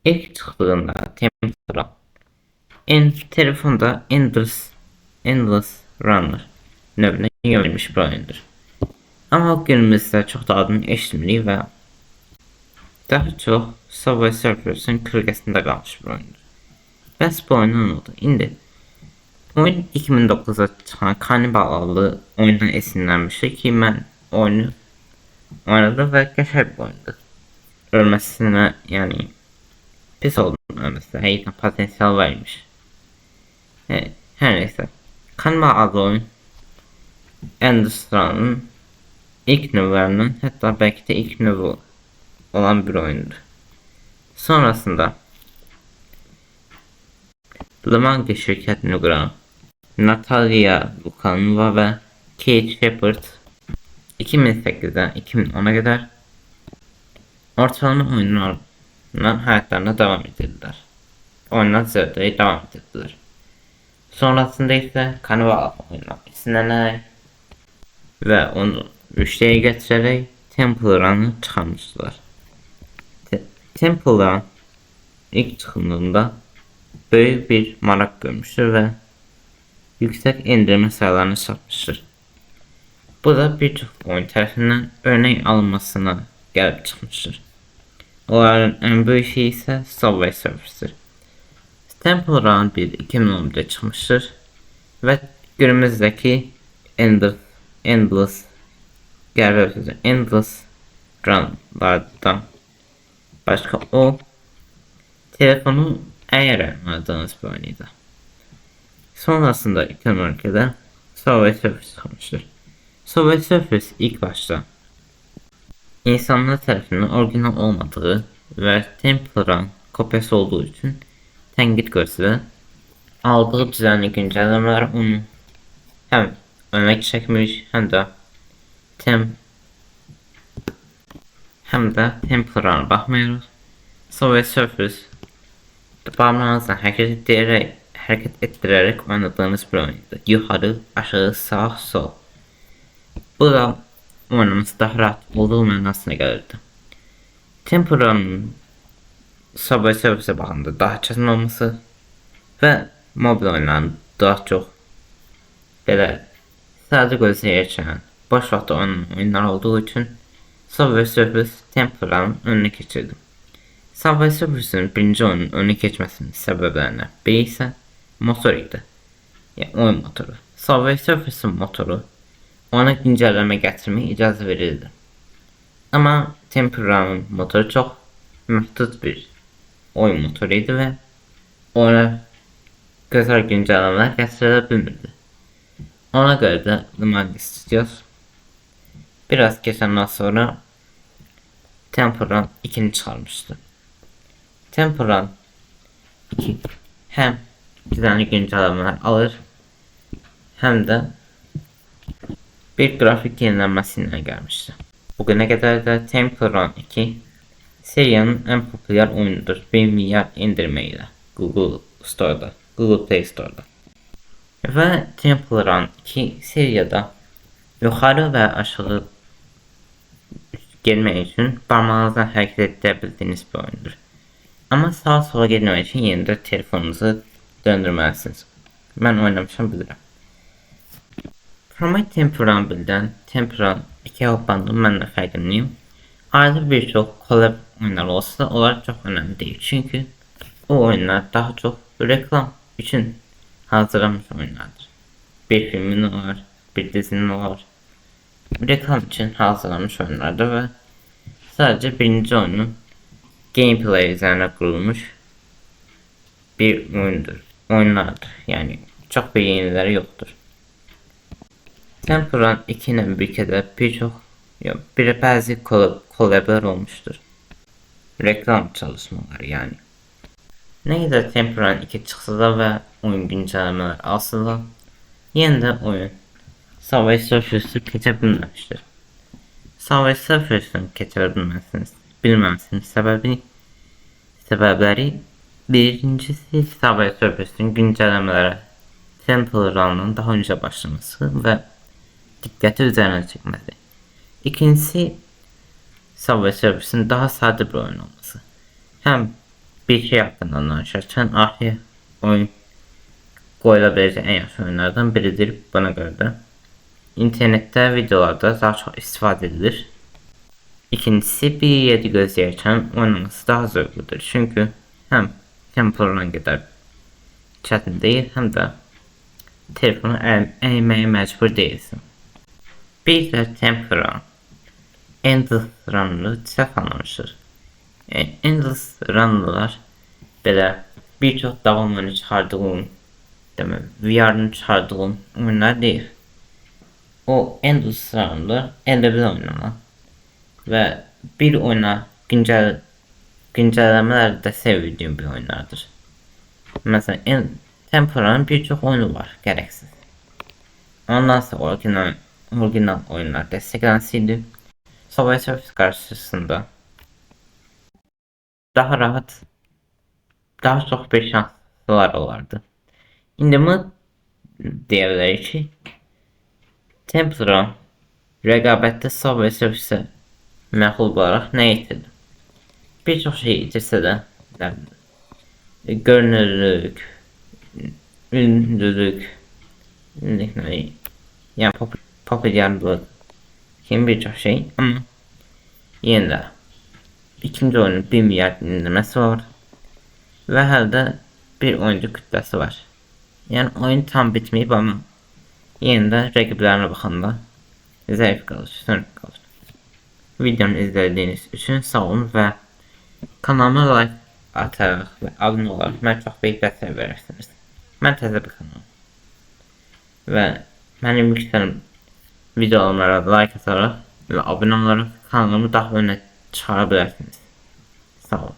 İlk çıktığında Temple telefonda Endless Runner növünə yönelmiş bir oyundur. Ama günümüzdə çox da adını eşitmirik və daha çox Subway Surfers'ın kölgəsində qalmış bir oyundur. Bəs bu oyun oldu. İndi oyun 2009'da çıxan Cannibal adlı oyundan esinlenmiştir ki mən oyunu oynadım və qəşəng bir oyundur. Ölməsinə yani pis oldum ölməsinə. Həqiqətən potensial varmış. Her neyse. Cannibal adlı oyun Endüstra'nın ilk növlərindən, hatta belki de ilk növü olan bir oyundur. Sonrasında Le Mans şirkətini quran Natalia Lukanova və Kate Shepard 2008'den 2010'a kadar ortalama oyunlarla hayatlarına devam ettirdiler. Oyunlar zevkleri devam ettirdiler. Sonrasında ise Cannibal oyunlar esinlenerek ve onu müşteriye getirerek Temple Run'ı çıkarmışlar. Temple Run ilk çıkımında büyük bir marak görmüştür ve yüksek indirme sayılarını satmıştır. Bu da birçok oyun tarafından örnek alınmasına gelip çıkmıştır. Onların en büyük şey ise Subway Surfers'tir. Temple Run 1 2010'da çıkmıştır ve günümüzdeki Endless Run'lardan başka o telefonu eğer aradığınız bir oyunuydu. Sonrasında 2012'de Subway Surfers çıkmıştır. Subway Surfers ilk başta insanlar tarafından orijinal olmadığı ve Temple Run kopyası olduğu için tenkit gördü. Aldığı düzenli güncellemeler onu hem öne çekmiş hem de Temple Run'a bakmıyoruz. Subway Surfers parmağınızla hareket ettirerek oynadığınız bir oyundu. Yukarı, aşağı, sağ, sol. Bu da oynaması daha rahat olduğu manasına gelirdi. Temple Run'ın Subway Surfers'e bakımda daha çetin olması ve mobil oyunların daha çok böyle sadece gözle geçen boş vakti oyunlar olduğu için Subway Surfers Temple Run'ın önüne geçirdi. Subway Surfers'ın birinci oyunun önüne geçmesinin sebeplerinden biri ise motoruydu. Yani oyun motoru. Subway Surfers'ın motoru ona güncelleme getirmeye icazə verildi. Ama Temple Run'ın motoru çok məhdud bir oyun motoruydu ve ona güzel güncellemeler getirilə bilmirdi. Ona göre de Le Mans Studios biraz geçenden sonra Temple Run 2'ni çıkarmıştı. Temple Run 2 hem düzenli güncellemeler alır hem de bir grafik yenilenmesiyle gelmişti. Bugüne kadar da Temple Run 2 serinin en popüler oyunudur 1 milyar indirmeyle Google Play Store'da. Ve Temple Run 2 seriyada yukarı ve aşağı gelmek için parmağınızla hareket edebildiğiniz bir oyundur. Ama sağa sola gelmek için yine de telefonunuzu döndürmelisiniz. Ben oynamışım bilirim. Format Temple Run 1'den Temple Run 2'ye hoplandığım ben de farkındayım. Arada birçok collab oyunlar olsa da onlar çok önemli değil. Çünkü o oyunlar daha çok reklam için hazırlanmış oyunlardır. Bir filmin var, bir dizinin var. Reklam için hazırlanmış oyunlardır ve sadece birinci oyunun gameplay üzerine kurulmuş bir oyunlardır. Yani çok bir yenileri yoktur. Temple Run 2'nin bir kere bazı collab'lar olmuştur. Reklam çalışmaları yani. Neyse Temple Run 2 çıksa da ve oyun güncellemeler alsa da yine de oyun Subway Surfers'ı geçebilmemiştir. Subway Surfers'ın geçebilmemesinin sebepleri birincisi Subway Surfers'ın güncellemelere Temple Run'ın daha önce başlaması ve dikkati üzerine çekmesi. İkincisi Subway Surfers'ın daha sade bir oyun olması. Hem bir şey hakkında danışırken artık oyun koyulabilecek en yaxşı oyunlardan biridir bana göre de. İnternette videolarda daha çok istifade edilir. İkincisi bir yeri gözləyərkən oynaması daha zövqlüdür. Çünkü hem tempodan qədər çətin değil hem de telefonu əymeye mecbur değilsin. Bir de Tempura Endless Run'ı səhv anlamışdır. Endless Run'lar belə bir çox davam oyunu çıxardığım, VR'ın çıxardığım oyunlar değil. O Endless Run'da elde bir oynanan ve bir oyuna güncellemeler de sevdiğim bir oyunlardır. Mesela Tempura'nın birçok oyunu var gereksiz. Ondan sonra orijinal oyunlar desteklenseydi Subway Surfers karşısında daha rahat, daha çok bir şanslar olardı. İndi mi diyebilir ki Tempura rəqabətdə Subway Surfers'e məxul olaraq nə itirdi? Birçok şey itirsə də görünürlük, ünlülük, yani popülerlik kimi birçok şey ama yine de ikinci oyunun 1 milyar dinlemesi var ve halde bir oyuncu kütlesi var. Yani oyun tam bitmeyip ama yine de rakiplerine bakanda zayıf kalır, sönük kalır. Videonu izlediğiniz için sağ olun ve kanalıma like atarak ve abone olarak mənə çox böyük dəstək verirsiniz. Mən təzə bir kanalım ve mənim yüksələn videolara like atarak ve abone olarak kanalımı daha öne çıkarabilirsiniz. Sağ olun.